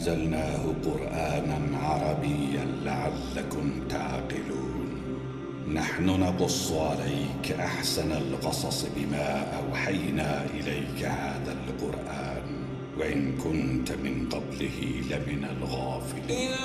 ونزلناه قرآنا عربيا لعلكم تعقلون. نحن نقص عليك أحسن القصص بما أوحينا إليك هذا القرآن وإن كنت من قبله لمن الغافلين.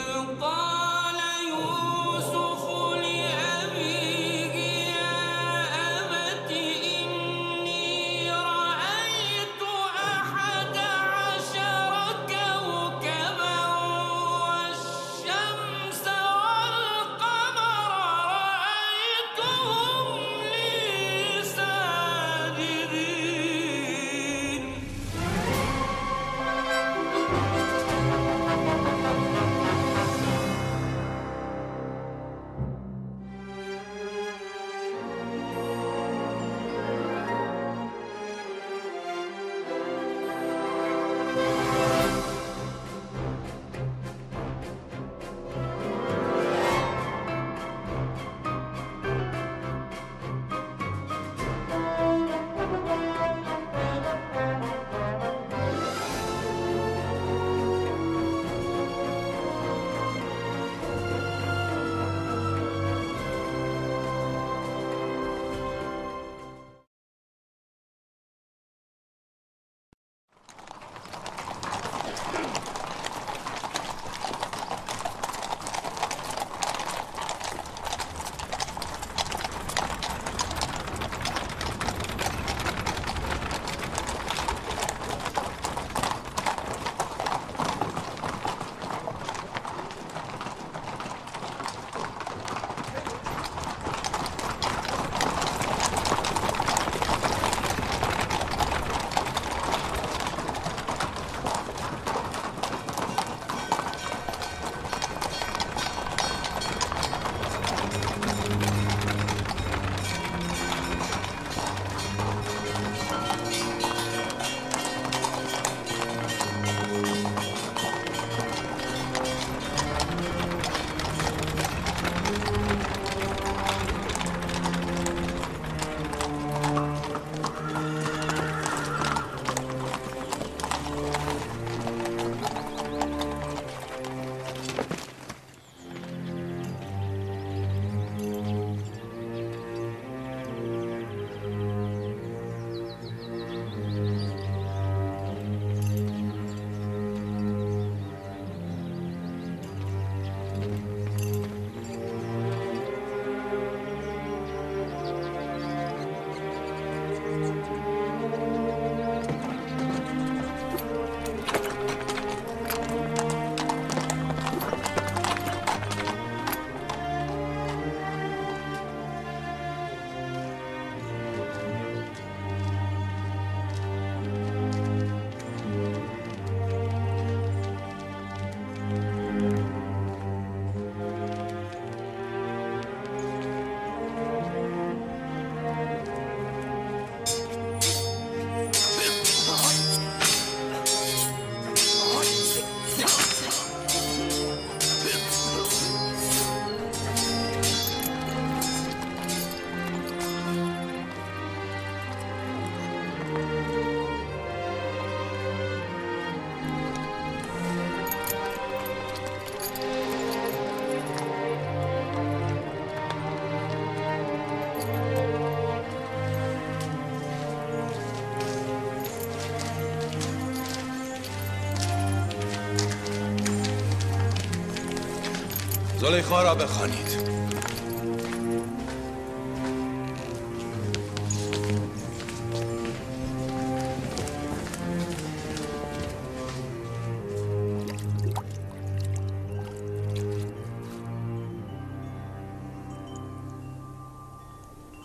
زلیخا را بخوانید.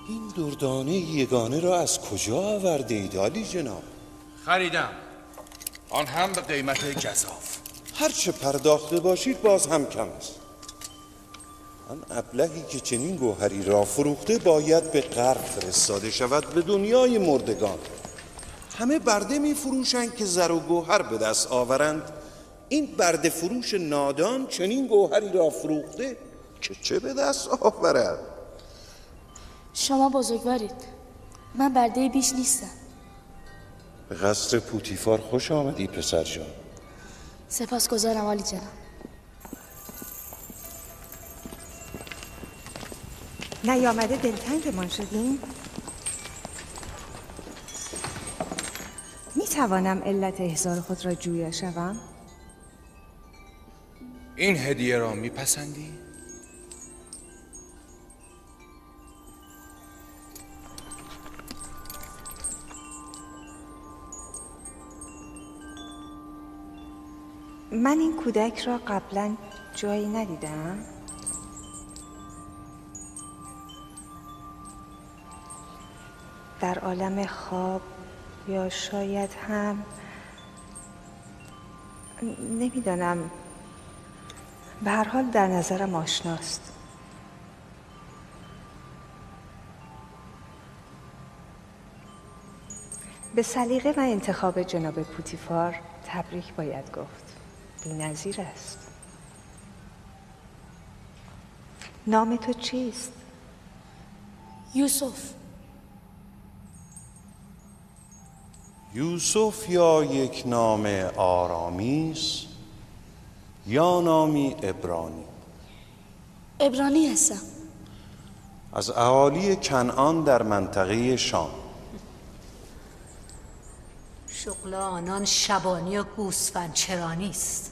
این دردانه یگانه را از کجا آورده اید عالی جناب؟ خریدم، آن هم به قیمت گزاف. هرچه پرداخته باشید باز هم کم است. آن ابلهی که چنین گوهری را فروخته باید به غرب فرستاده شود، به دنیای مردگان. همه برده می فروشند که زر و گوهر به دست آورند. این برده فروش نادان چنین گوهری را فروخته که چه به دست آورد؟ شما بزرگوارید، من برده بیش نیستم. به قصر پوتیفار خوش آمدی پسر جان. به قصر پوتیفار؟ چه بهتر از این که در این قصر باشی؟ این قصر بزرگ است، اما در این قصر باشی. این قصر بزرگ است، اما در این قصر باشی. این قصر بزرگ است، اما در این قصر باشی. سپاسگزارم عالی جناب. نیامده دلتنگمان شدیم؟ می توانم علت احضار خود را جویا شوم؟ این هدیه را میپسندی؟ من این کودک را قبلا جایی ندیدم. در عالم خواب یا شاید هم نمیدانم. به هر حال در نظرم آشناست. به سلیقه و انتخاب جناب پوتیفار تبریک باید گفت. بی‌نظیر است. نام تو چیست؟ یوسف. یوسف یا یک نام آرامی یا نامی عبرانی؟ عبرانی هستم. از اهالی کنعان در منطقه شام. شغل آنان شبانی و گوسفند چرانی است.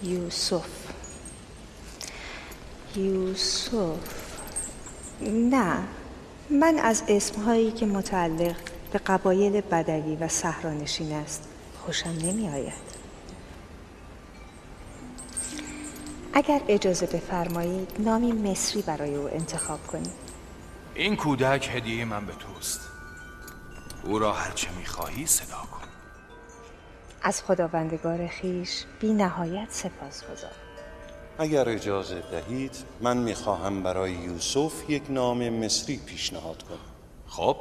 یوسف. نه، من از اسمهایی که متعلق به قبایل بدوی و صحرانشین است خوشم نمی آید. اگر اجازه بفرمایید نامی مصری برای او انتخاب کنید. این کودک هدیه من به توست. او را هرچه میخواهی صدا کن. از خداوندگار خویش بی نهایت سپاسگزارم. اگر اجازه دهید من میخواهم برای یوسف یک نام مصری پیشنهاد کنم. خب،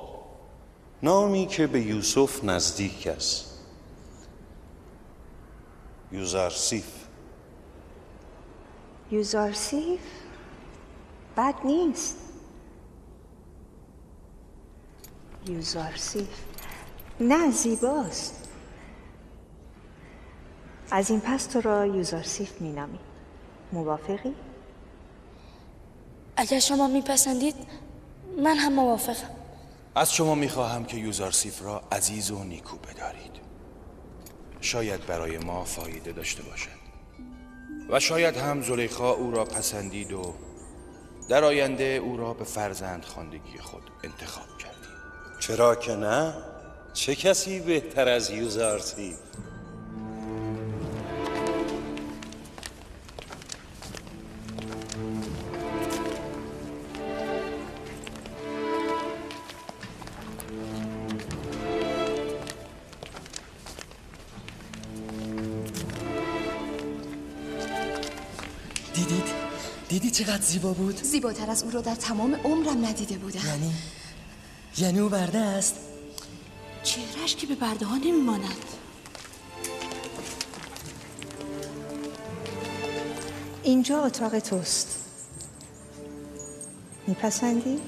نامی که به یوسف نزدیک است. یوزارسیف. یوزارسیف بد نیست. یوزارسیف نه، زیباست. از این پس تو را یوزارسیف می نامیم. موافقی؟ اگر شما میپسندید من هم موافقم. از شما میخواهم که یوزارسیف را عزیز و نیکو بدارید. شاید برای ما فایده داشته باشد و شاید هم زلیخا او را پسندید و در آینده او را به فرزند خواندگی خود انتخاب کردید. چرا که نه؟ چه کسی بهتر از یوزارسیف؟ دیدی چقدر زیبا بود؟ زیباتر از او رو در تمام عمرم ندیده بودم. یعنی او برده است؟ چهرهش که به برده ها نمیماند. اینجا اتاق توست. میپسندی؟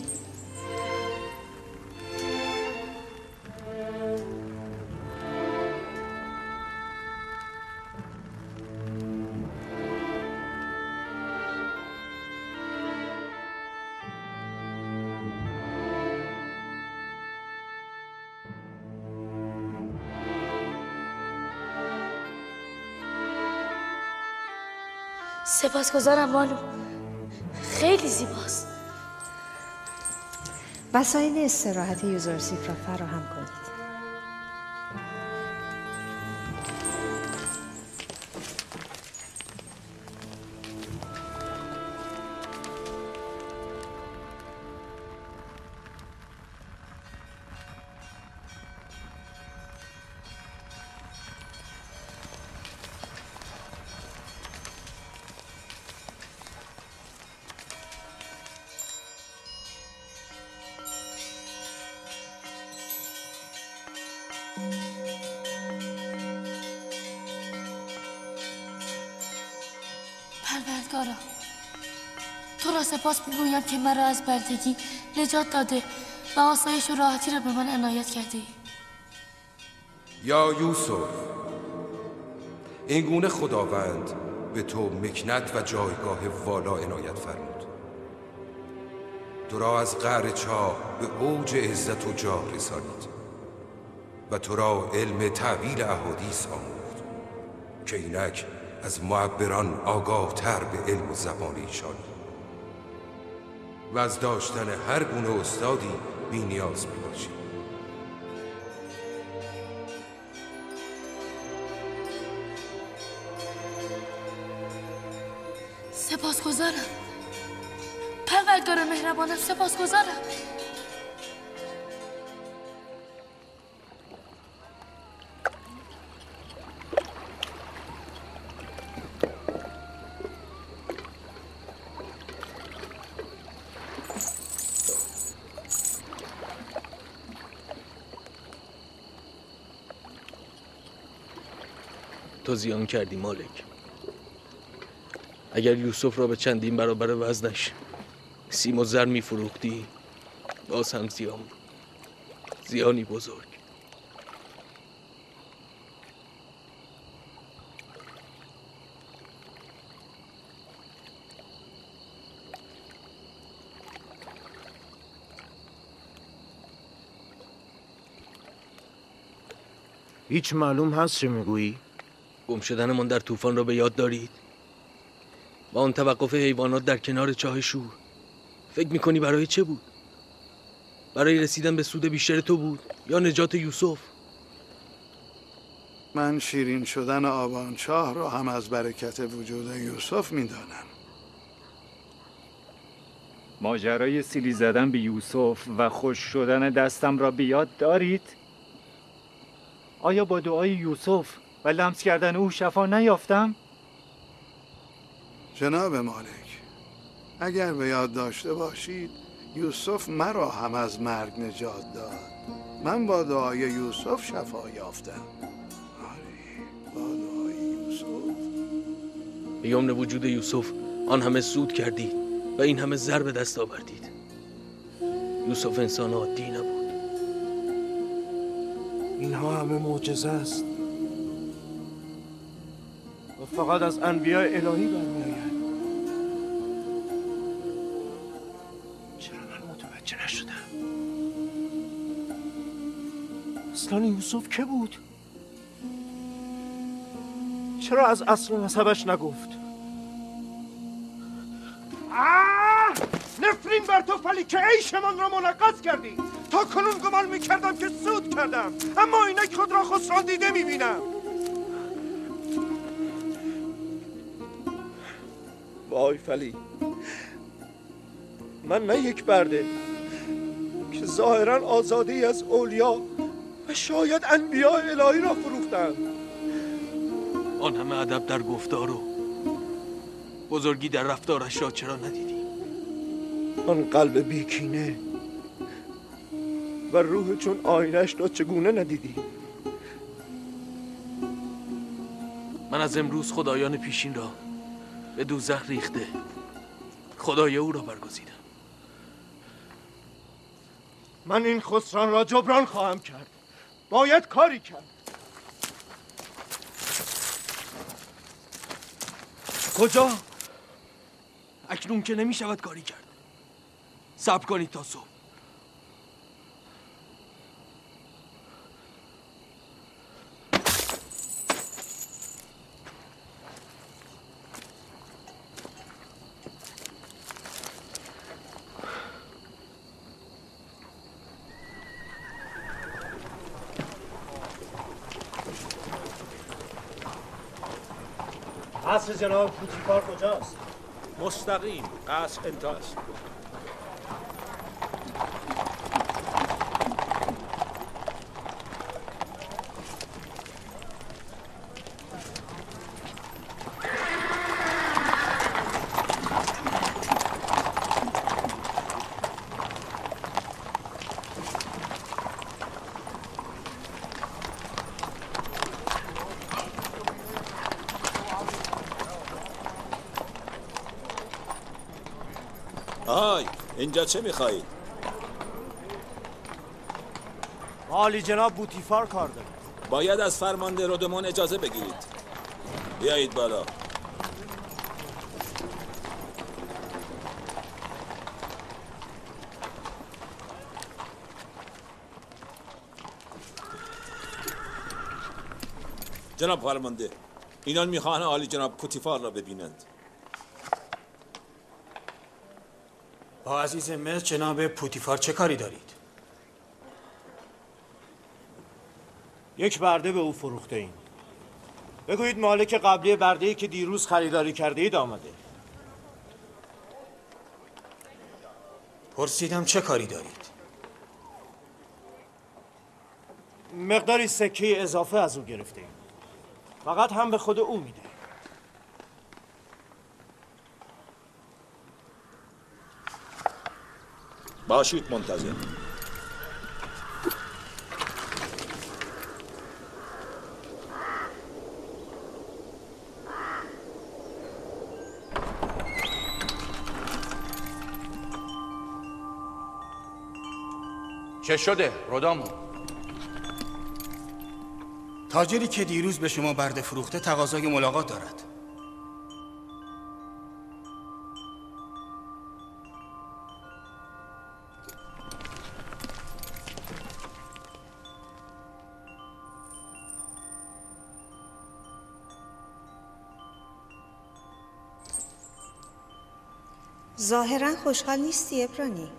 سپاسگزارم بانو. خیلی زیباست. وسایل استراحت یوزارسیف را فراهم کنید. پروردگارا، تو را سپاس میگویم که مرا از بردگی نجات داده و آسایش و راحتی را به من عنایت کرده ای. یا یوسف، اینگونه خداوند به تو مکنت و جایگاه والا عنایت فرمود. تو را از قعر چاه به اوج عزت و جاه رسانید و تو را علم تعبیر احادیث آموخت که اینک از معبران آگاه تر به علم و زبان ایشان و از داشتن هر گونه استادی بی نیاز می باشی. سپاسگزارم پروردگار مهربانم، سپاسگزارم. تو زیان کردی مالک. اگر یوسف را به چندین برابر وزنش سیم و زر می‌فروختی، باز هم زیان بود. زیانی بزرگ. هیچ معلوم هست چه میگویی؟ گم شدنمان در طوفان را به یاد دارید؟ و آن توقف حیوانات در کنار چاه شور، فکر میکنی برای چه بود؟ برای رسیدن به سود بیشتر تو بود یا نجات یوسف؟ من شیرین شدن آبانچاه را هم از برکت وجود یوسف میدانم. ماجرای سیلی زدن به یوسف و خوش شدن دستم را به یاد دارید؟ آیا با دعای یوسف و لمس کردن او شفا نیافتم؟ جناب مالک، اگر به یاد داشته باشید یوسف مرا هم از مرگ نجات داد. من با دعای یوسف شفا یافتم. با دعای یوسف. به یمن وجود یوسف آن همه سود کردید و این همه زر به دست آوردید. یوسف انسان عادی نبود. اینها همه معجزه است و فقط از انبیاء الهی برمی‌آید. چرا من متوجه نشدم؟ اصلا یوسف که بود؟ چرا از اصل نسبش نگفت؟ نفرین بر تو فلی که عیشمان را منغص کردی. تا کنون گمان میکردم که سود کردم، اما اینک خود را خسران دیده میبینم. وای فلی، من نه یک برده که ظاهرا آزادی از اولیا و شاید انبیاء الهی را فروختم. آن همه ادب در گفتار و بزرگی در رفتارش را چرا ندیدی؟ آن قلب بیکینه و روح چون آینش را چگونه ندیدی؟ من از امروز خدایان پیشین را به دوزخ ریخته خدای او را برگزیدم. من این خسران را جبران خواهم کرد. باید کاری کرد. کجا؟ اکنون که نمی شود کاری کرد. صبر کنید تا صبح. قصر جناب پوتیفار کجاست؟ مستقیم قصر انتهاست. آهای، اینجا چه میخواهید؟ عالی جناب بوتیفار کار داره. باید از فرمانده رودمان اجازه بگیرید. بیایید بالا. جناب فرمانده، اینان میخواهند عالی جناب پوتیفار را ببینند. با عزیز مصر جناب پوتیفار چه کاری دارید؟ یک برده به او فروخته ایم. بگویید مالک قبلی برده‌ای که دیروز خریداری کرده اید آمده. پرسیدم چه کاری دارید؟ مقداری سکه اضافه از او گرفته ایم. فقط هم به خود او میده. باشید منتظر. چه شده رودامون؟ تاجری که دیروز به شما برده فروخته تقاضای ملاقات دارد. ظاهراً خوشحال نیستی ابرانی؟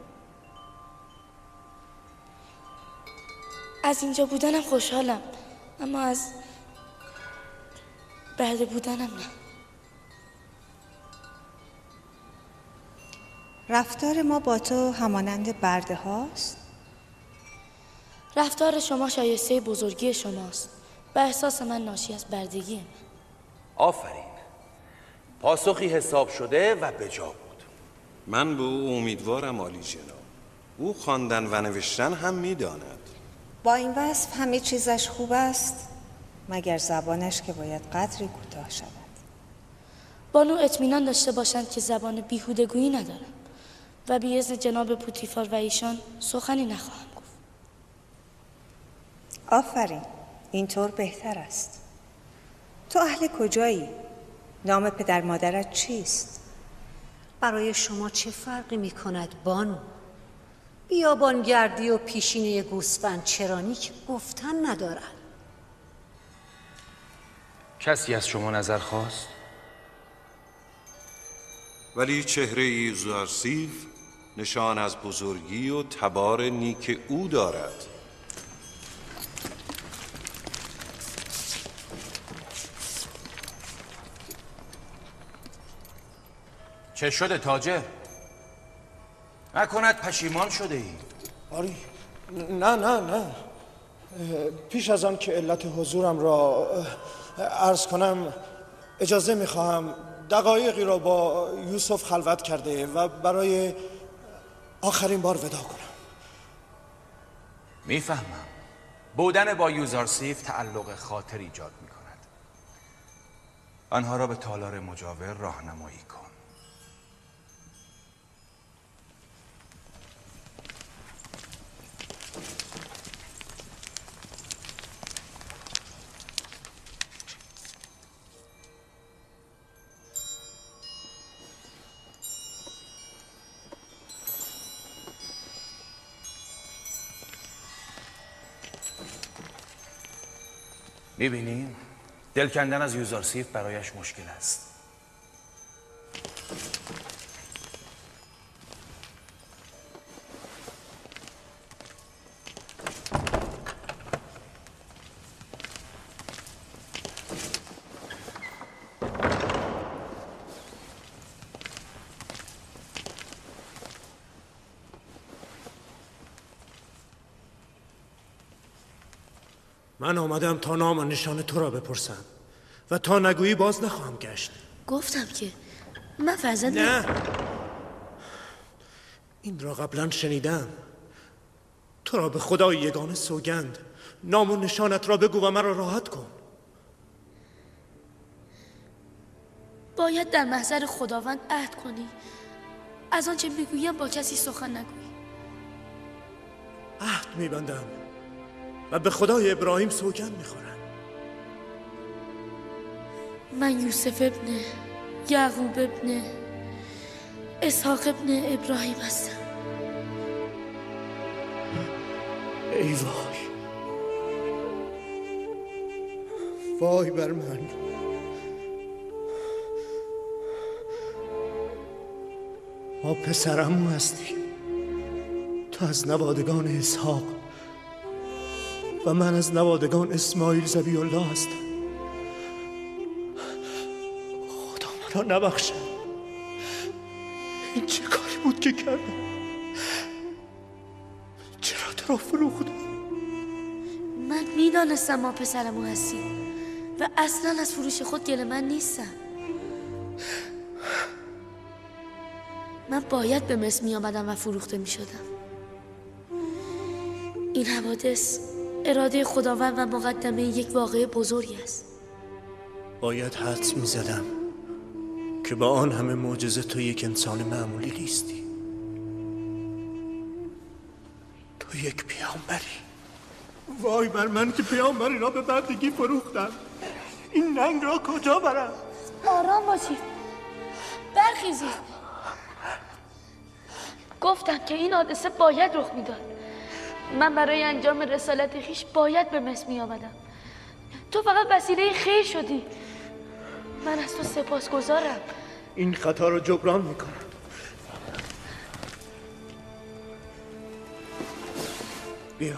از اینجا بودنم خوشحالم، اما از برده بودنم نه. رفتار ما با تو همانند برده هاست؟ رفتار شما شایسته بزرگی شماست. به احساس من ناشی از بردگی من. آفرین. پاسخی حساب شده و به جا بود. من به او امیدوارم عالی جناب. او خواندن و نوشتن هم میداند. با این وصف همه چیزش خوب است مگر زبانش که باید قدری کوتاه شود. بانو اطمینان داشته باشند که زبان بیهودگویی ندارم و بی اذن جناب پوتیفار و ایشان سخنی نخواهم گفت. آفرین، اینطور بهتر است. تو اهل کجایی؟ نام پدر مادرت چیست؟ برای شما چه فرقی می کند بانو؟ بیابانگردی و پیشینه گوسفند چرانی که گفتن ندارد. کسی از شما نظر خواست؟ ولی چهره یوزارسیف نشان از بزرگی و تبار نیک او دارد. چه شده تاجر؟ نکند پشیمان شده ای؟ آری نه پیش از آن که علت حضورم را عرض کنم اجازه میخواهم دقایقی را با یوسف خلوت کرده و برای آخرین بار ودا کنم. میفهمم. بودن با یوزارسیف تعلق خاطر ایجاد میکند. آنها را به تالار مجاور راهنمایی کن. می‌بینی؟ دل کندن از یوزارسیف برایش مشکل است. من آمدم تا نام و نشان تو را بپرسم و تا نگویی باز نخواهم گشت. گفتم که من فرزند نه، این را قبلا شنیدم. تو را به خدای یگانه سوگند، نام و نشانت را بگو و مرا راحت کن. باید در محضر خداوند عهد کنی از آنچه میگویم با کسی سخن نگویی. عهد میبندم و به خدای ابراهیم سوگند میخورم. من یوسف ابن یعقوب ابن اسحاق ابن ابراهیم هستم. ای وای، وای بر من. ما پسرمو هستی. تو از نوادگان اسحاق و من از نوادگان اسماعیل ذبیح الله هستم. خدا منو نبخشه. این چه کاری بود که کردم؟ چرا تو رو فروختم؟ من میدانستم ما پسرمو هستی و اصلا از فروش خود گله من نیستم. من باید به مصر می آمدم و فروخته می شدم. این حوادث اراده خداوند و مقدمه یک واقعه بزرگی است. باید حدس می زدم که با آن همه معجزه تو یک انسان معمولی نیستی. تو یک پیامبری. وای بر من که پیامبری را به بردگی فروختم. این ننگ را کجا برم؟ آرام باشید، برخیزید. گفتم که این حادثه باید رخ میداد. من برای انجام رسالت خویش باید به مصر می آمدم. تو فقط وسیله خیر شدی. من از تو سپاسگزارم. این خطا رو جبران میکنم. بیا،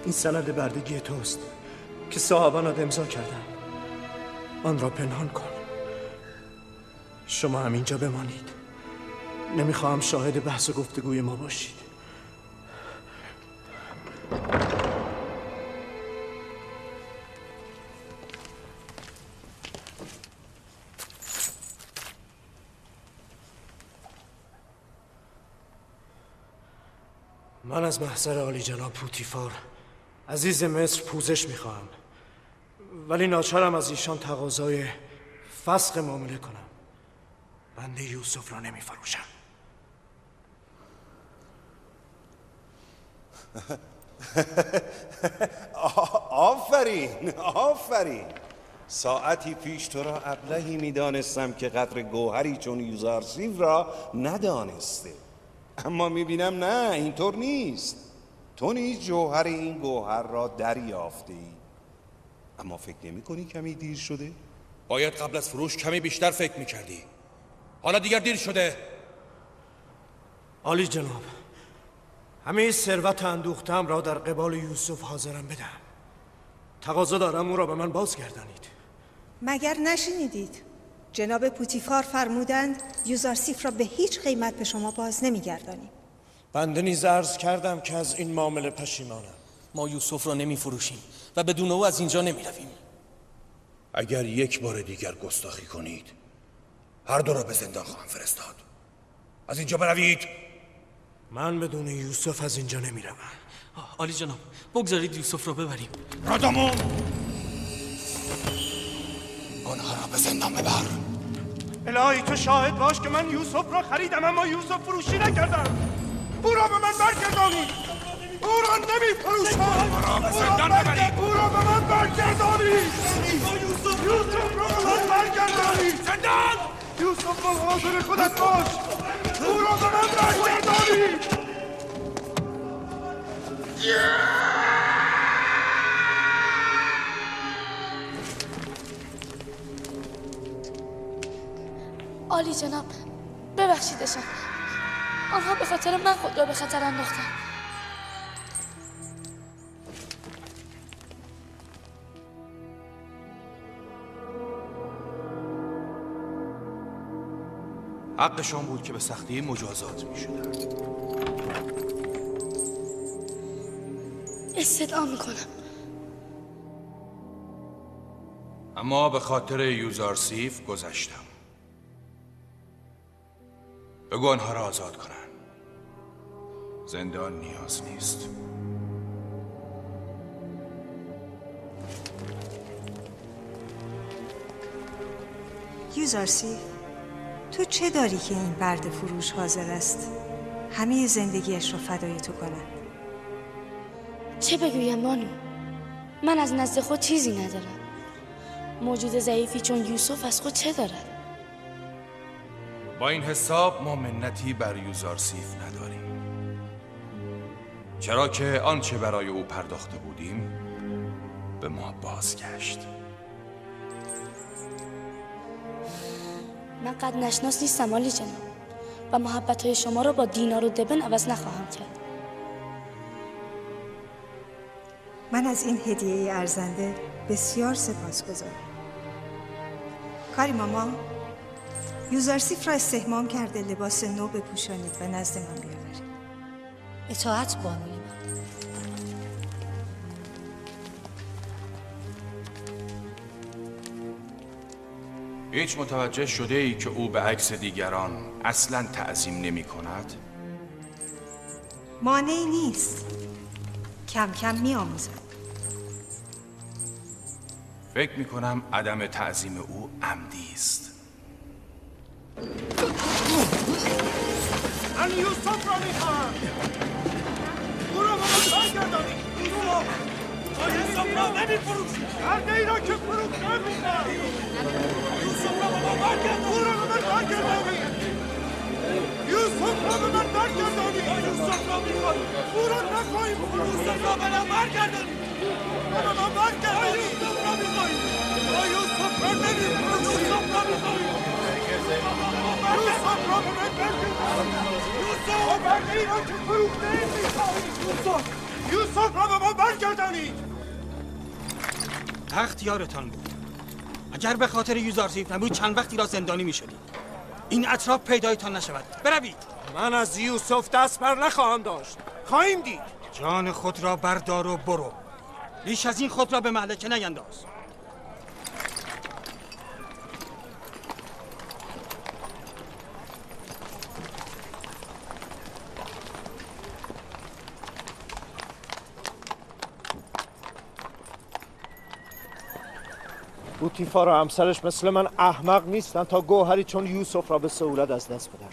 این سند بردگی توست که صاحبانت امضا کردن. آن را پنهان کن. شما همینجا بمانید. نمیخواهم شاهد بحث و گفتگوی ما باشید. من از محضر عالی جناب پوتیفار عزیز مصر پوزش میخواهم، ولی ناچارم از ایشان تقاضای فسخ معامله کنم. بنده یوسف را نمیفروشم. آفرین آفرین. ساعتی پیش تو را ابلهی میدانستم که قدر گوهری چون یوزارسیف را ندانسته، اما میبینم نه، اینطور نیست. تو نیز جوهر این گوهر را دریافته ای، اما فکر نمی کنی کمی دیر شده؟ باید قبل از فروش کمی بیشتر فکر میکردی. حالا دیگر دیر شده. عالی جناب، همه ثروت اندوختم را در قبال یوسف حاضرم بدم. تقاضا دارم او را به من بازگردانید. مگر نشنیدید؟ جناب پوتیفار فرمودند یوزارسیف را به هیچ قیمت به شما باز نمیگردانیم. بنده نیز عرض کردم که از این معامله پشیمانم. ما یوسف را نمی فروشیم و بدون او از اینجا نمی رویم. اگر یک بار دیگر گستاخی کنید هر دو را به زندان خواهم فرستاد. از اینجا بروید. من بدون یوسف از اینجا نمی روم. عالی جناب، بگذارید یوسف را ببریم. رادامون، آنها را به زندان ببر. الهی تو شاهد باش که من یوسف را خریدم اما یوسف فروشی نکردم. او را به من برگردانید. او را نمی فروشم. او را به زندان ببرید. او را به من برگردانید. یوسف را به من برگردانید. زندان. یوسف حاضر خودت باش. او را به من برگردانید. عالی جناب، ببخشیدشان. آنها به خاطر من خود را به خطر انداختند. حقشان بود که به سختی مجازات می شدن. استدعا می کنم. اما به خاطر یوزارسیف گذشتم. بگو آنها را آزاد کنن. زندان نیاز نیست. یوزارسیف، تو چه داری که این برد فروش حاضر است همه زندگیش رو فدای تو کند؟ چه بگویم بانو؟ من از نزد خود چیزی ندارم. موجود ضعیفی چون یوسف از خود چه دارد؟ با این حساب ما منتی بر یوزارسیف نداریم، چرا که آنچه برای او پرداخته بودیم به ما بازگشت. من قد نشناس نیستم عالی جناب و محبت‌های شما را با دینار و دبن عوض نخواهم کرد. من از این هدیه ارزنده بسیار سپاسگزارم. کاری ماما، یوزارسیف را استحمام کرده لباس نو بپوشانید و نزد من بیاورید. اطاعت بانوی من. هیچ متوجه شده ای که او به عکس دیگران اصلاً تعظیم نمی کند؟ مانعی نیست. کم کم می آموزد. فکر می کنم عدم تعظیم او عمدی است. من یوسف را میخواهم. او را به من برگردانید. یوسف را نمیفروشید. کرده ای را که فروخته میخواهد. یوسف را به من برگردانید. او را به من برگردانید. یوسف را به من برگردانید. یوسف را میخواهید. او را نخواهید فروخت. یوسف را به من برگردانید. به من برگردانید. یوسف را میخواهید. یوسف را نمیفروشید. یوسف را میخواهید. یوسف را به من برگردانید. یوسف کرده ای را که فروخته میخواهید. یوسف را به من برگردانید. تخت یارتان بود. اگر به خاطر یوزارسیف نبود چند وقتی را زندانی میشدید. این اطراف پیدایتان نشود. بروید. من از یوسف دست بر نخواهم داشت. خواهیم دید. جان خود را بردار و برو. بیش از این خود را به مهلکه نینداز. پوتیفار و همسرش مثل من احمق نیستن تا گوهری چون یوسف را به سهولت از دست بدن.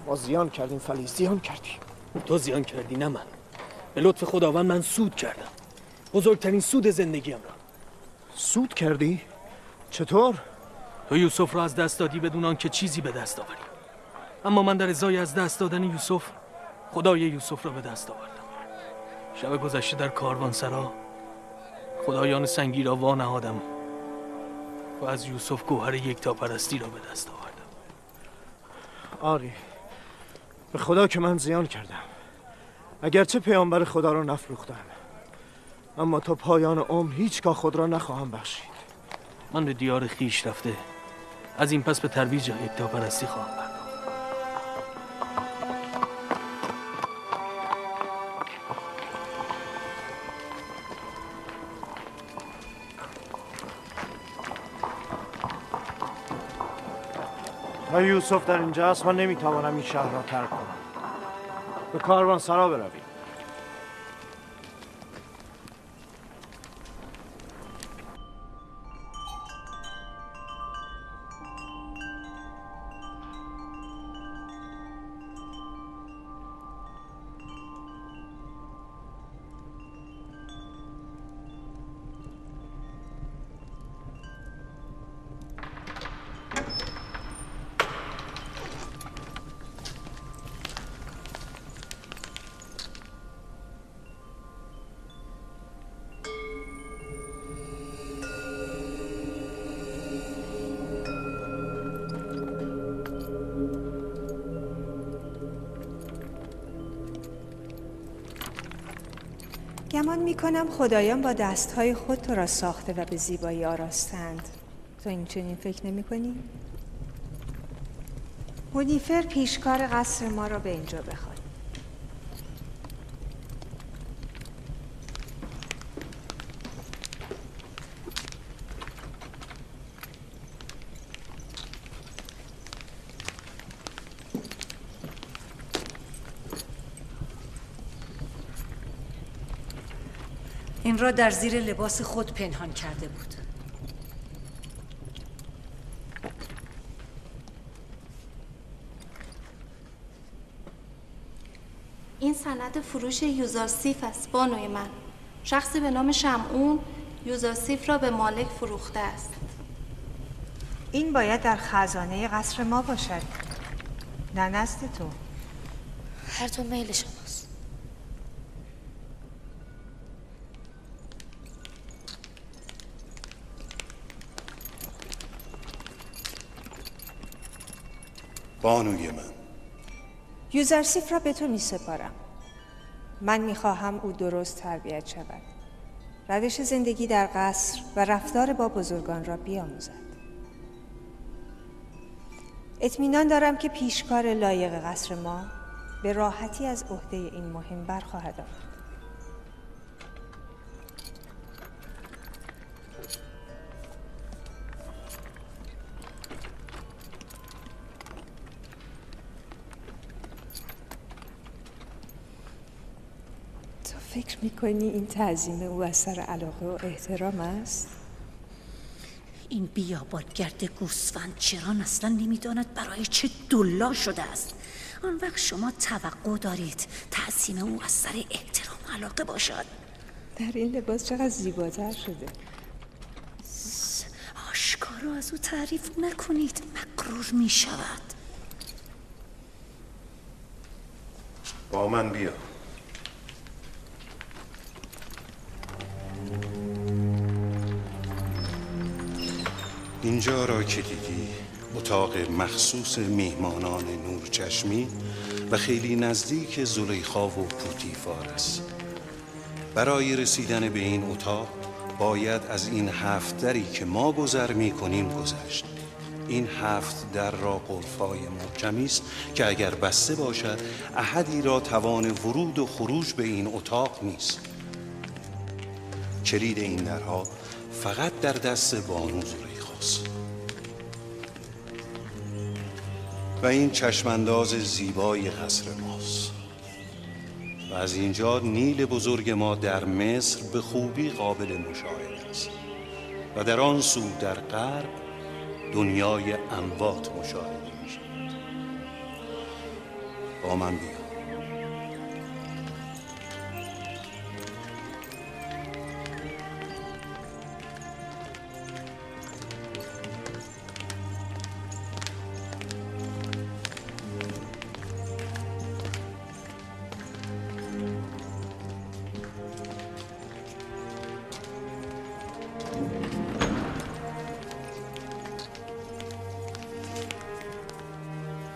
ما زیان کردیم فلی، زیان کردیم. تو زیان کردی نه من. به لطف خداوند من سود کردم. بزرگترین سود زندگیم را. سود کردی؟ چطور؟ تو یوسف را از دست دادی بدون آنکه چیزی به دست آوری. اما من در ازای از دست دادن یوسف خدای یوسف را به دست آوردم. شب گذشته در کاروانسرا خدایان سنگی را وانهادم و از یوسف گوهر یکتاپرستی را به دست آوردم. آری، به خدا که من زیان کردم. اگرچه پیامبر خدا را نفروختم، اما تا پایان عمر هیچگاه خود را نخواهم بخشید. من به دیار خیش رفته از این پس به ترویج یکتاپرستی خواهم پرداخت. تا یوسف در اینجا است من نمیتوانم این شهر را ترک کنم. به کاروانسرا برویم. گمان می‌کنم خدایان با دست‌های خود تو را ساخته و به زیبایی آراستند. تو این چنین فکر نمی‌کنی؟ پوتیفر پیشکار قصر ما را به اینجا بخواد. این را در زیر لباس خود پنهان کرده بود. این سند فروش یوزارسیف است بانوی من. شخصی به نام شمعون یوزرسیف را به مالک فروخته است. این باید در خزانه قصر ما باشد، نه نزد تو. هر طور میل شماست. بانوی من، یوزرسیف را به تو می سپارم. من می خواهم او درست تربیت شود، روش زندگی در قصر و رفتار با بزرگان را بیاموزد. اطمینان دارم که پیشکار لایق قصر ما به راحتی از عهده این مهم برخواهد آمد. فکر میکنی این تعظیم او از سر علاقه و احترام است؟ این بیابانگرد گوسفند چران اصلا نمیداند برای چه دلا شده است. آن وقت شما توقع دارید تعظیم او از سر احترام و علاقه باشد؟ در این لباس چقدر زیباتر شده. آشکارا از او تعریف نکنید، مغرور می شود. با من بیا. اینجا را که دیدی اتاق مخصوص میهمانان نورچشمی و خیلی نزدیک زلیخا و پوتیفار است. برای رسیدن به این اتاق باید از این 7 دری که ما گذر می‌کنیم گذشت. این 7 در را قلف‌های محکمی است که اگر بسته باشد احدی را توان ورود و خروج به این اتاق نیست. کلید این درها فقط در دست بانو زلیخاست. و این چشمانداز زیبای قصر ماست. و از اینجا نیل بزرگ ما در مصر به خوبی قابل مشاهده است. و در آن سو در غرب دنیای اموات مشاهده می شود. با من بیا.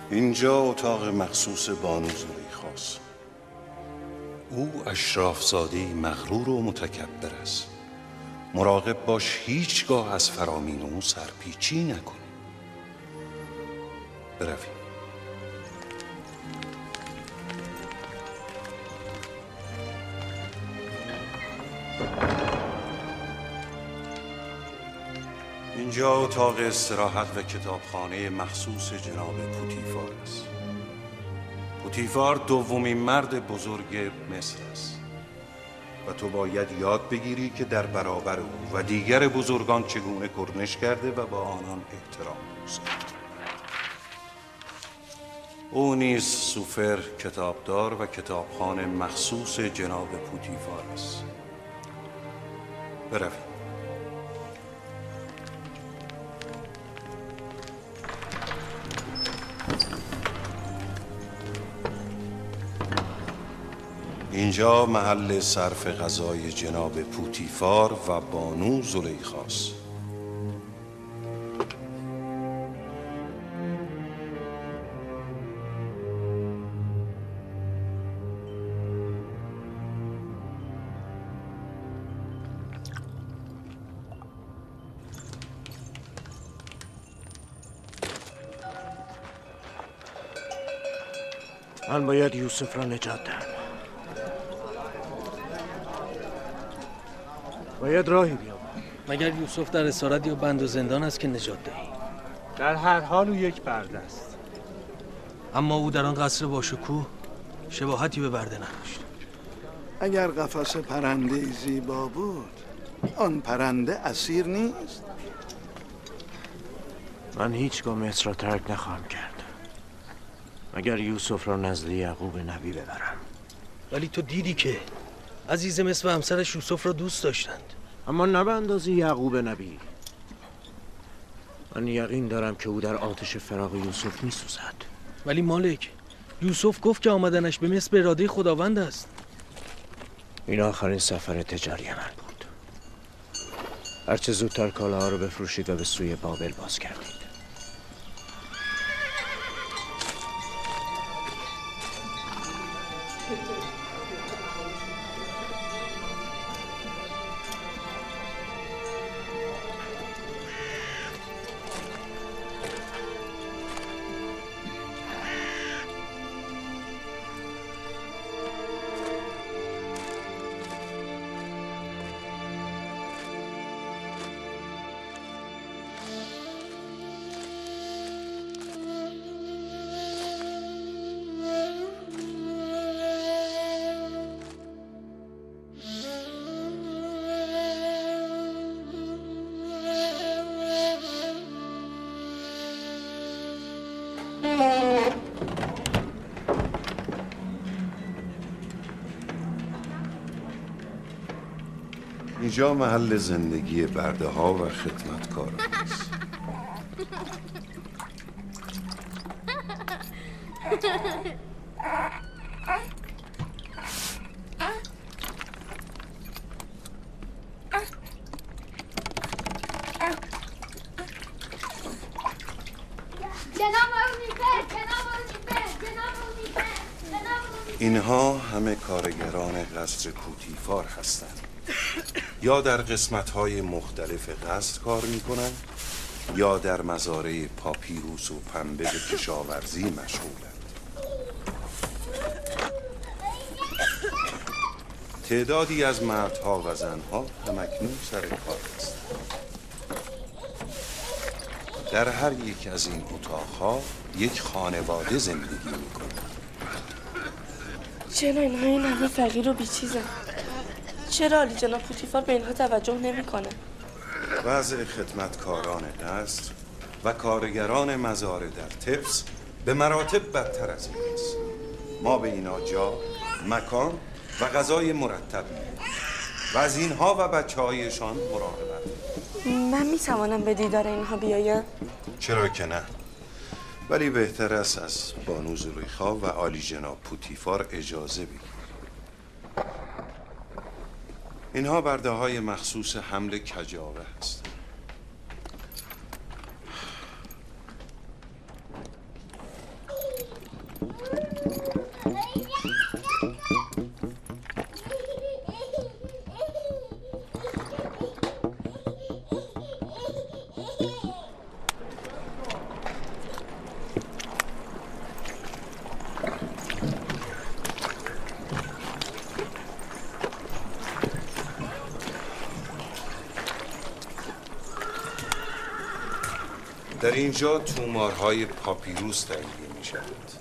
اینجا اتاق مخصوص بانو زلیخاست. او اشرافزاده‌ای مغرور و متکبر است. مراقب باش هیچگاه از فرامین او سرپیچی نکنی. برویم. اینجا اتاق استراحت و کتابخانه مخصوص جناب پوتیفار است. پوتیفار دومین مرد بزرگ مصر است و تو باید یاد بگیری که در برابر او و دیگر بزرگان چگونه کرنش کرده و با آنان احترام گذاشته. او نیز سوفر، کتابدار و کتابخانه مخصوص جناب پوتیفار است. برویم. اینجا محل صرف غذای جناب پوتیفار و بانو زلیخاست. من باید یوسف را نجات دهم. باید راهی بیابم. مگر یوسف در اسارت یا بند و زندان است که نجات دهی؟ در هر حال او یک برده است. اما او در آن قصر باشکوه شباهتی به برده نداشت. اگر قفس پرنده زیبا بود، آن پرنده اسیر نیست؟ من هیچگاه مصر را ترک نخواهم کرد مگر یوسف را نزد یعقوب نبی ببرم. ولی تو دیدی که عزیز مصر و همسرش یوسف را دوست داشتند. اما نه به اندازه یعقوب نبی. من یقین دارم که او در آتش فراق یوسف میسوزد. ولی مالک، یوسف گفت که آمدنش به مصر به اراده خداوند است. این آخرین سفر تجاری من بود. هرچه زودتر کالاها رو بفروشید و به سوی بابل باز کردید. اینجا محل زندگی برده ها و خدمتکاران است. اینها همه کارگران قصر پوتیفار هستند. یا در قسمت‌های مختلف قصر کار می‌کنند یا در مزارع پاپیروس و پنبه به کشاورزی مشغولند. تعدادی از مردها و زنها همکنون سر کار هستند. در هر یک از این اتاق‌ها یک خانواده زندگی می‌کنند. چرا اینها این همه فقیر و بیچیزن؟ چرا عالی جناب پوتیفار به اینها توجه نمی‌کنه؟ وضع خدمتکاران قصر و کارگران مزارع در تبس به مراتب بدتر از این است. ما به اینا جا، مکان و غذای مرتب میدیم و از اینها و بچه‌هایشان مراقبت می‌کنیم. من می‌توانم به دیدار اینها بیایم؟ چرا که نه؟ ولی بهتر است از بانو زلیخا و عالی جناب پوتیفار اجازه بگیریم. اینها برده های مخصوص حمل کجاوه هستند. در اینجا تومارهای پاپیروس تهیه می شود.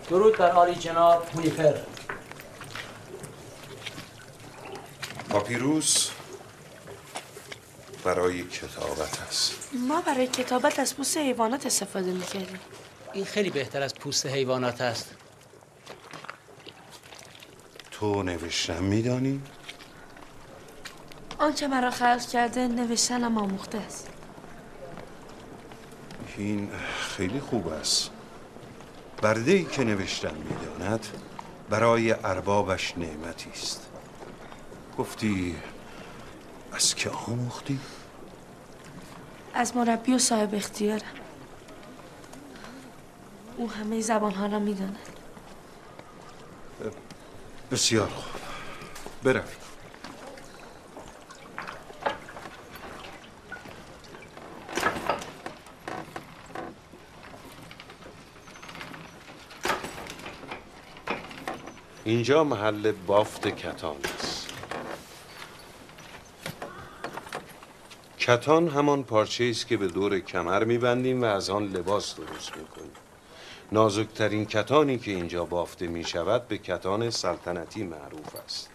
درود بر عالی جناب پولیفر. پاپیروس برای کتابت است. ما برای کتابت از پوست حیوانات استفاده می‌کردیم. این خیلی بهتر از پوست حیوانات است. تو نوشتن می‌دانی؟ آنچه مرا خلق کرده نوشتنم آموخته است. این خیلی خوب است. برده‌ای که نوشتن می‌داند برای اربابش نعمتی است. گفتی از که آموختی؟ از مربی و صاحب اختیارم. او همه زبان‌ها را می‌داند. بسیار خوب. بروید. اینجا محل بافت کتان است. کتان همان پارچه است که به دور کمر می‌بندیم و از آن لباس درست می‌کنیم. نازکترین کتانی که اینجا بافته می‌شود به کتان سلطنتی معروف است.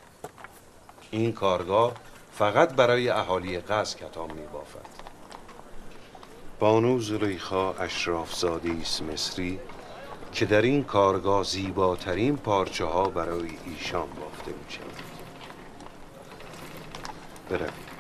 این کارگاه فقط برای اهالی قصر کتان می‌بافد. بانو زلیخا اشرافزاده است مصری که در این کارگاه زیباترین پارچه ها برای ایشان بافته می شود. بروید.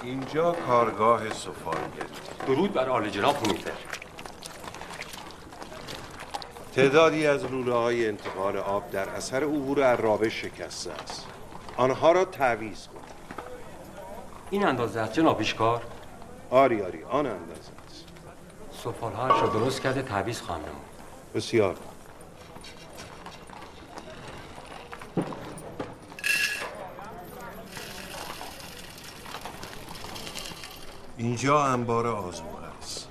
اینجا کارگاه سفالگری. درود بر عالی جناب هونیفر. تعدادی از لوله‌های انتقال آب در اثر عبور عرابه شکسته است. آنها را تعویض کن. این اندازه است جناب پیشکار؟ آری آن اندازه است. سفالهایش را درست کرده تعویض خواهم نمود. بسیار. اینجا انبار آذوقه است.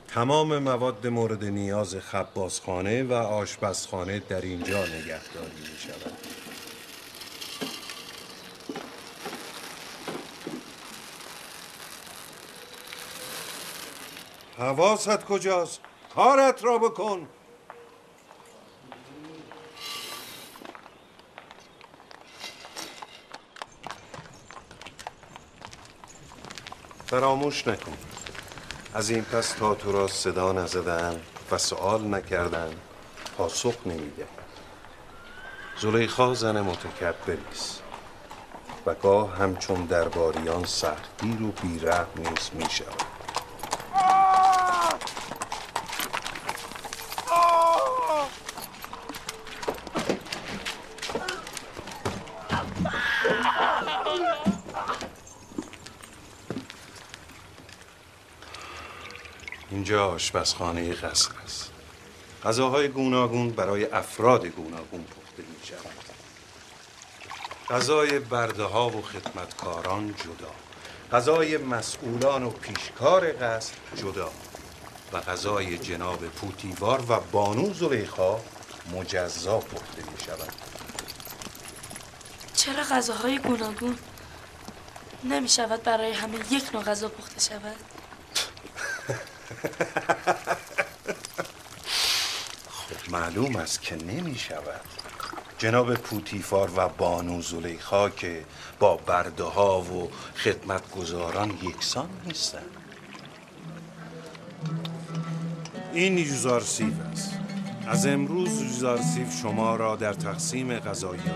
تمام مواد مورد نیاز خبازخانه و آشپزخانه در اینجا نگهداری می شود. حواست کجاست؟ کارت را بکن. فراموش نکن. از این پس تا تو را صدا نزدن و سؤال نکردن پاسخ نمیده. زلیخا زن متکبری است و گاه همچون درباریان سختگیر و بی‌رحم نیز میشود. اینجا آشپزخانه قصر است. غذاهای گوناگون برای افراد گوناگون پخته می شود. غذای برده ها و خدمتکاران جدا، غذای مسئولان و پیشکار قصر جدا و غذای جناب پوتیوار و بانو زلیخا مجزا پخته می شود. چرا غذاهای گوناگون نمی شود برای همه یک نوع غذا پخته شود؟ خب معلوم است که نمی شود. جناب پوتیفار و بانو زلیخا که با برده ها و خدمتگزاران یکسان نیستند. این یوزارسیف است. از امروز یوزارسیف شما را در تقسیم غذایی‌ها.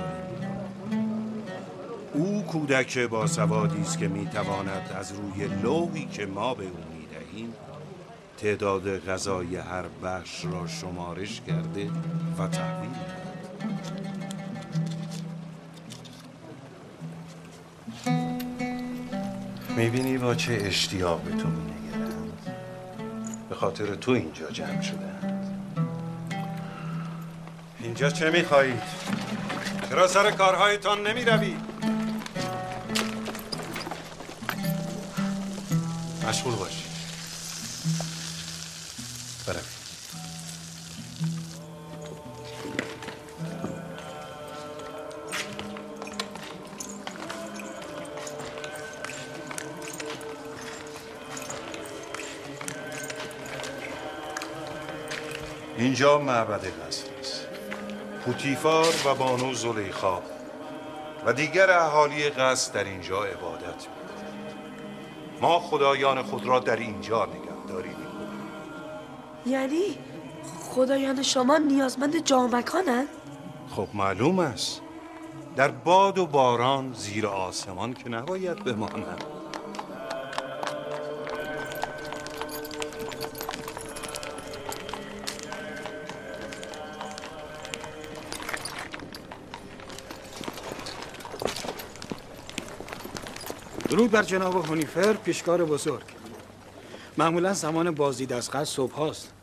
او کودک باسوادی است که میتواند از روی لوحی که ما به او میدهیم تعداد غذای هر بخش را شمارش کرده و تحویل دهد. میبینی با چه اشتیاق به تو مینگرند. به خاطر تو اینجا جمع شدند. اینجا چه میخواهید؟ چرا سر کارهایتان نمیروید؟ مشغول باشید. بروید. اینجا معبد قصر است. پوتیفار و بانو زلیخا و دیگر اهالی قصر در اینجا عبادت می‌کنند. ما خدایان خود را در اینجا نگهداری می‌کنیم. یعنی خدایان شما نیازمند جا و مکانند؟ خب معلوم است. در باد و باران زیر آسمان که نباید بمانند. درود بر جناب هونیفر، پیشکار بزرگ. معمولا زمان بازدید از قصر صبح هاست.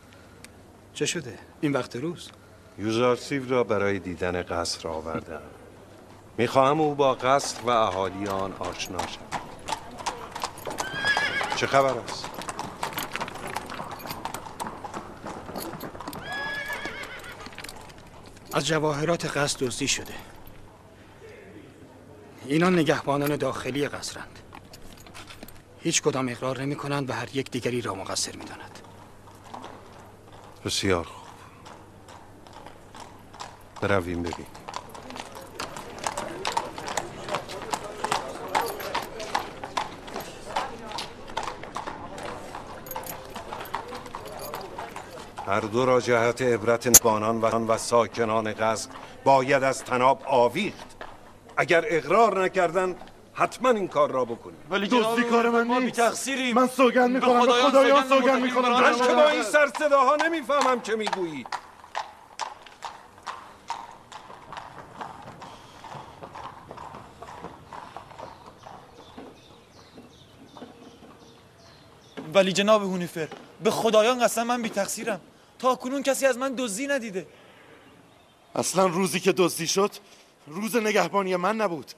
چه شده؟ این وقت روز؟ یوزارسیف را برای دیدن قصر آوردم. میخواهم او با قصر و اهالی آن آشنا شود. چه خبر است؟ از جواهرات قصر دزدی شده. اینا نگهبانان داخلی قصرند. هیچ کدام اقرار نمی کنند و هر یک دیگری را مقصر می داند. بسیار خوب. برویم ببین. هر دو را جهت عبرت بانان و ساکنان قصر باید از طناب آویخت. اگر اقرار نکردن حتما این کار را بکنیم. ولی دزدی کار من نیست. من سوگند میکنم، به خدایان سوگند میکنم. من که با این سر صداها نمیفهمم چه میگویی. ولی جناب هونیفر، به خدایان قسم من بی تقصیرم. تا کنون کسی از من دزدی ندیده. اصلا روزی که دزدی شد روز نگهبانی من نبود.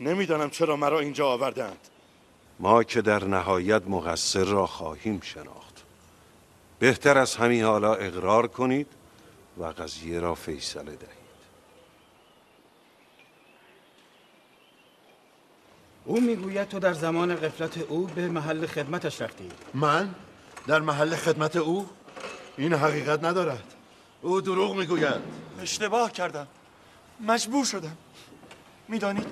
نمیدانم چرا مرا اینجا آوردند. ما که در نهایت مقصر را خواهیم شناخت. بهتر از همین حالا اقرار کنید و قضیه را فیصله دهید. او میگوید تو در زمان غفلت او به محل خدمتش رفتی. من؟ در محل خدمت او؟ این حقیقت ندارد. او دروغ میگوید. اشتباه کردم. مجبور شدم. میدانید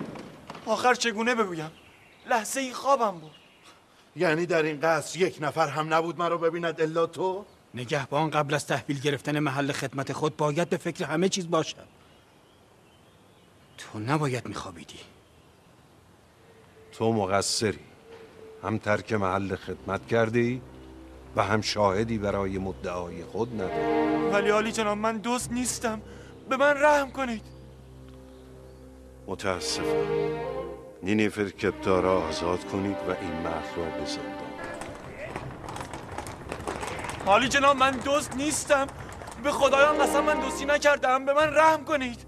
آخر چگونه بگویم؟ لحظه ای خوابم بود. یعنی در این قصر یک نفر هم نبود مرا ببیند الا تو؟ نگهبان قبل از تحویل گرفتن محل خدمت خود باید به فکر همه چیز باشد. تو نباید میخوابیدی. تو مقصری. هم ترک محل خدمت کرده ای و هم شاهدی برای مدعای خود نداری. ولی عالی جناب، من دزد نیستم. به من رحم کنید. متاسفم. نینیفر کپتا را آزاد کنید و این مرد را به زندان. عالی جناب، من دزد نیستم. به خدایان قسم من دزدی نکردم. به من رحم کنید.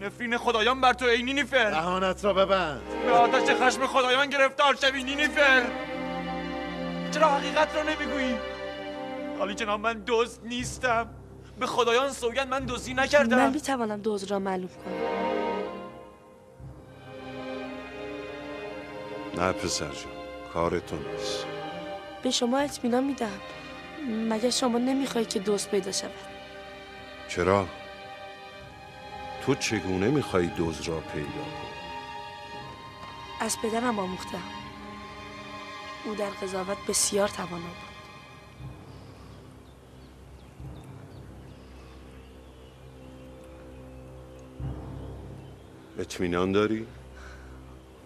نفرین خدایان بر تو ای نینیفر. دهانت را ببند. به آتش خشم خدایان گرفتار شوی نینیفر. چرا حقیقت را نمیگویی؟ عالی جناب، من دزد نیستم. به خدایان سوگند من دزدی نکردم. من میتوانم دزد را معلوم کنم. نه پسر جان، کار تو نیست. به شما اطمینان میدم. مگر شما نمیخواهید که دزد پیدا شود؟ چرا؟ تو چگونه میخوایی دزد را پیدا کنی؟ از پدرم آموختم. او در قضاوت بسیار توانا بود. اطمینان داری؟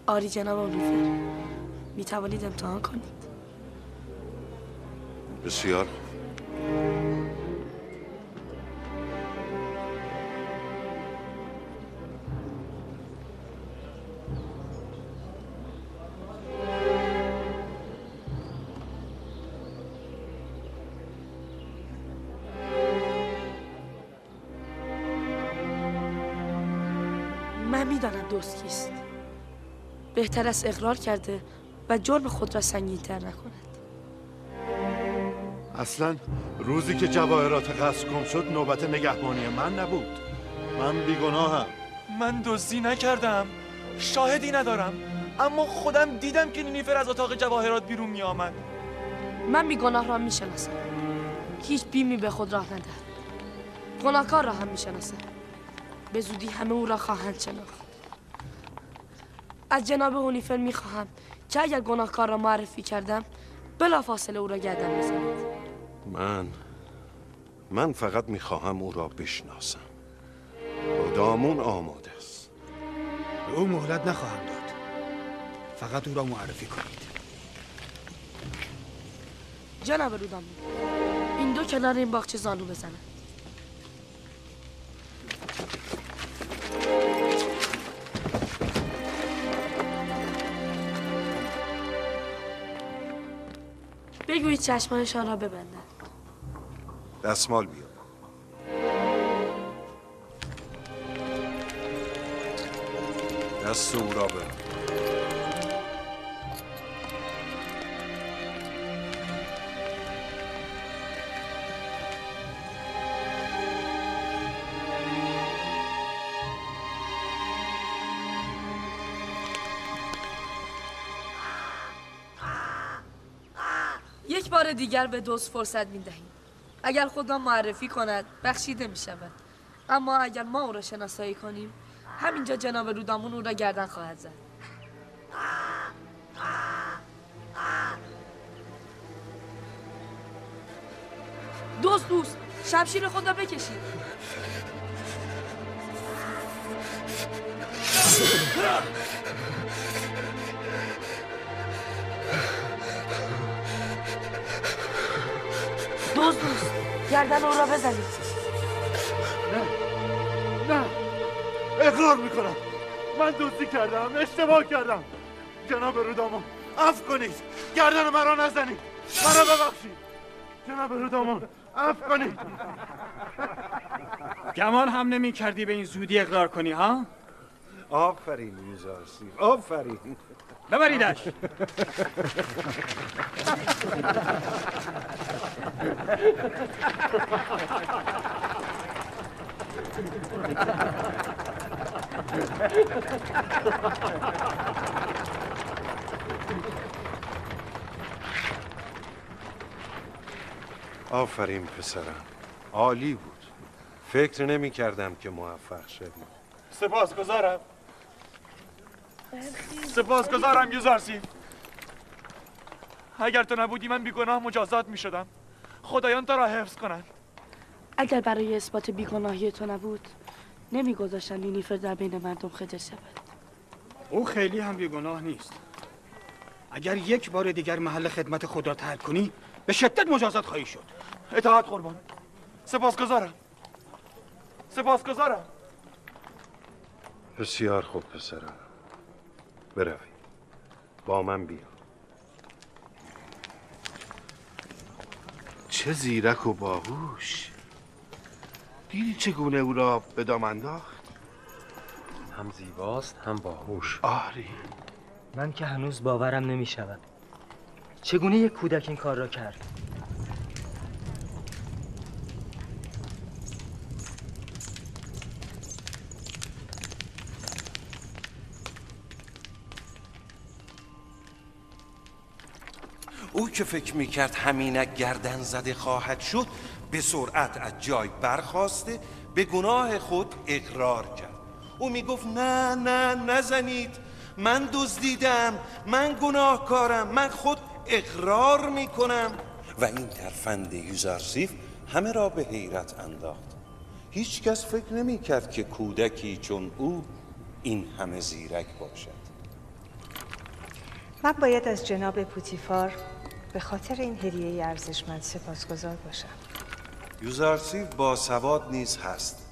آری جناب هونیفر، می توانید امتحان کنید. بسیار خوب. من میدانم دوست کیست. بهتر است اقرار کرده و جرم خود را سنگین‌تر نکند. اصلا روزی که جواهرات قصر گم شد نوبت نگهبانی من نبود. من بیگناهم. من دزدی نکردم. شاهدی ندارم. اما خودم دیدم که نینیفر از اتاق جواهرات بیرون می آمد. من بیگناه را می شناسم. هیچ بیمی به خود راه ندهد. گناهکار را هم می شناسم. به زودی همه او را خواهند شناخت. از جناب هونیفر می خواهم که اگر گناهکار را معرفی کردم بلافاصله او را گردن بزنید. من فقط می خواهم او را بشناسم. رودامون آماده است. به او مهلت نخواهم داد. فقط او را معرفی کنید. جناب رودامون، این دو کنار این باغچه زانو بزنند. بگویید چشمانشان را ببندند. دستمال بیا. دست او را ببند. یک بار دیگر به دزد فرصت می‌دهیم. اگر خود را معرفی کند بخشیده می شود، اما اگر ما او را شناسایی کنیم همینجا جناب رودامون او را گردن خواهد زد. دوست شمشیر خود را بکشید. دوست گردن او را بزنید. نه اقرار میکنم من دزدی کردم، اشتباه کردم. جناب رودامون عفو کنید، گردن مرا نزنید، مرا ببخشید. جناب رودامون عفو کنید. گمان هم نمی کردی به این زودی اقرار کنی ها؟ آفرین یوزارسیف، آفرین. ببریدش. آفرین پسرم، عالی بود. فکر نمی کردم که موفق شدی. سپاسگزارم یوزارسیف. اگر تو نبودی من بیگناه مجازات می شدم. خدایان تو را حفظ کنند. اگر برای اثبات بیگناهی تو نبود نمیگذاشتن نیفر در بین مردم خجل شود. او خیلی هم بیگناه نیست. اگر یک بار دیگر محل خدمت خود را ترک کنی به شدت مجازات خواهی شد. اطاعت قربان. سپاسگزارم. بسیار خوب پسرم، بروی با من بیا. چه زیرک و باهوش. دیدی چگونه او را به دام انداخت؟ هم زیباست هم باهوش. آری. من که هنوز باورم نمی شود. چگونه یک کودک این کار را کرد؟ او که فکر میکرد همینک گردن زده خواهد شد به سرعت از جای برخاسته به گناه خود اقرار کرد. او میگفت نه نزنید، من دزدیدم، من گناهکارم، من خود اقرار میکنم. و این ترفند یوزارسیف همه را به حیرت انداخت. هیچ کس فکر نمیکرد که کودکی چون او این همه زیرک باشد. من باید از جناب پوتیفار به خاطر این هدیه ارزشمند سپاسگزار باشم. یوزارسیف با سواد نیز هست.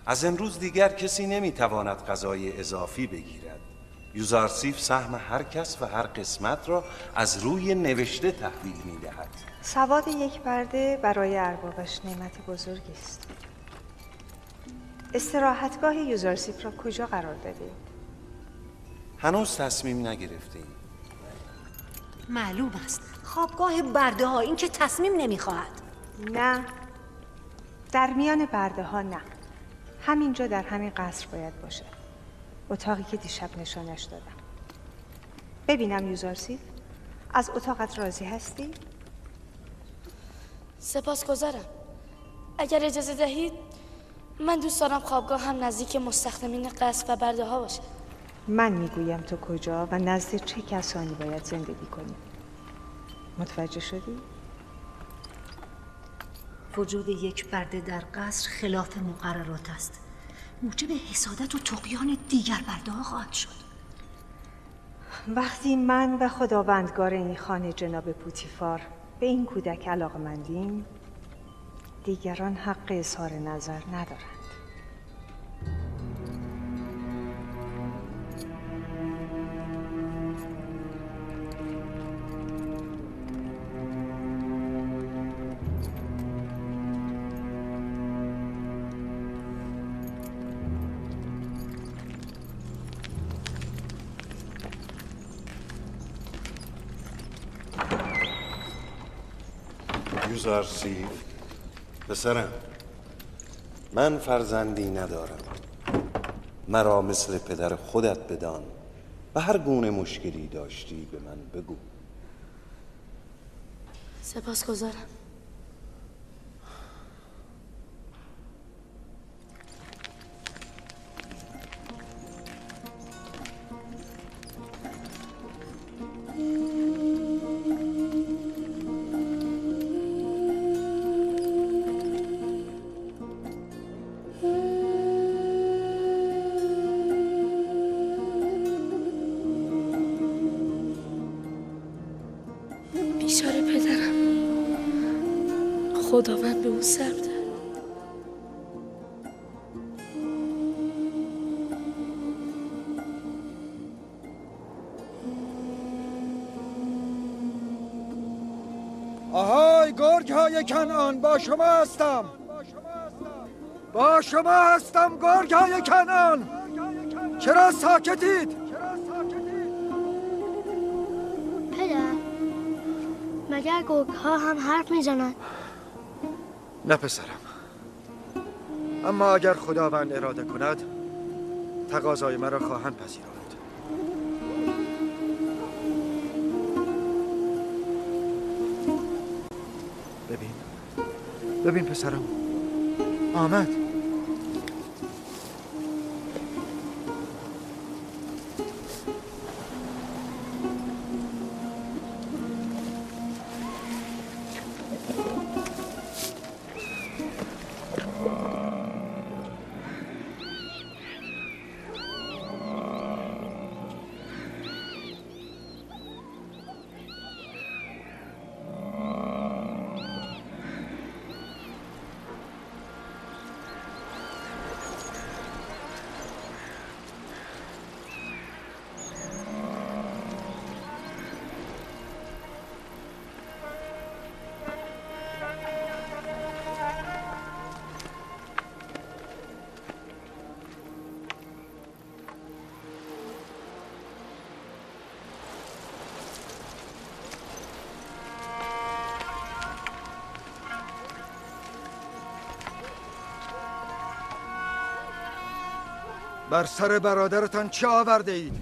از امروز دیگر کسی نمیتواند غذای اضافی بگیرد. یوزارسیف سهم هر کس و هر قسمت را از روی نوشته تحویل میدهد. سواد یک برده برای اربابش نعمت بزرگی است. استراحتگاه یوزارسیف را کجا قرار دادید؟ هنوز تصمیم نگرفتیم. معلوم است خوابگاه برده ها، این که تصمیم نمیخواهد. نه، در میان برده ها نه. همینجا در همین قصر باید باشه. اتاقی که دیشب نشانش دادم. ببینم یوزارسیف، از اتاقت راضی هستی؟ سپاسگزارم. اگر اجازه دهید من دوست دارم خوابگاه هم نزدیک مستخدمین قصر و برده ها باشه. من میگویم تو کجا و نزد چه کسانی باید زندگی کنی. متوجه شدی؟ وجود یک برده در قصر خلاف مقررات است. موجب حسادت و طغیان دیگر برده ها خواهد شد. وقتی من و خداوندگار این خانه جناب پوتیفار به این کودک علاقمندیم، دیگران حق اظهار نظر ندارند. یوزارسیف پسرم، من فرزندی ندارم. مرا مثل پدر خودت بدان و هر گونه مشکلی داشتی به من بگو. سپاسگزارم. خداوند به او سر دهد. آهای گرگ های کنعان، با شما هستم. با شما هستم گرگ های کنعان. چرا ساکتید؟ پدر، مگر گرگ ها هم حرف میزنند؟ نه پسرم، اما اگر خداوند اراده کند تقاضای مرا خواهند پذیرفت. ببین پسرم، آمد. بر سر برادرتان چه آورده اید؟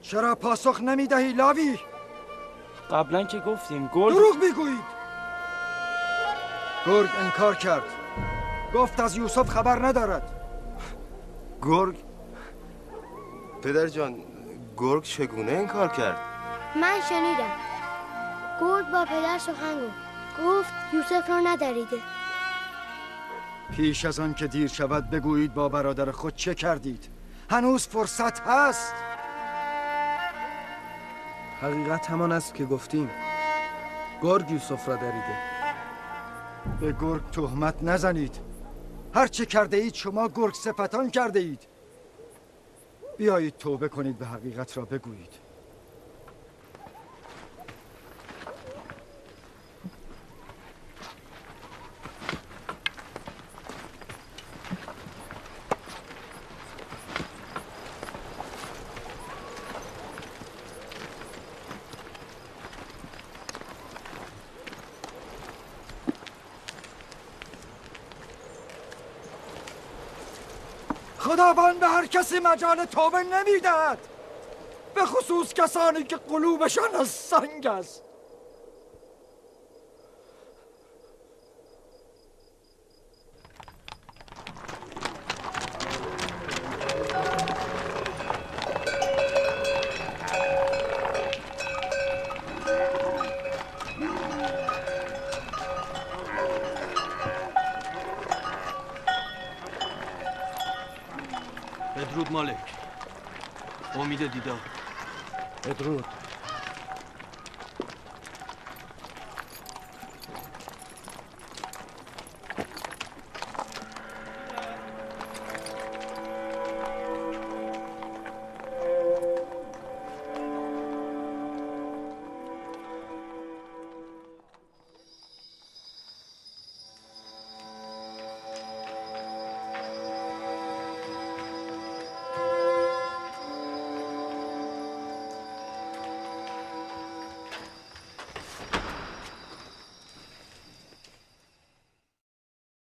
چرا پاسخ نمی دهی لاوی؟ قبلا که گفتیم دروغ میگویید. گرگ انکار کرد، گفت از یوسف خبر ندارد. گرگ؟ پدر جان، گرگ چگونه انکار کرد؟ من شنیدم. گرگ با پدر سخن گفت یوسف را ندریده. پیش از آن که دیر شود بگویید با برادر خود چه کردید. هنوز فرصت هست. حقیقت همان است که گفتیم. گرگ یوسف را دریده. به گرگ تهمت نزنید. هر چه کرده اید شما گرگ صفتان کرده اید. بیایید توبه کنید، به حقیقت را بگویید. خداوند به هر کسی مجال توبه نمیدهد، به خصوص کسانی که قلوبشان از سنگ است. بدرود مالک، امید دیدار. بدرود.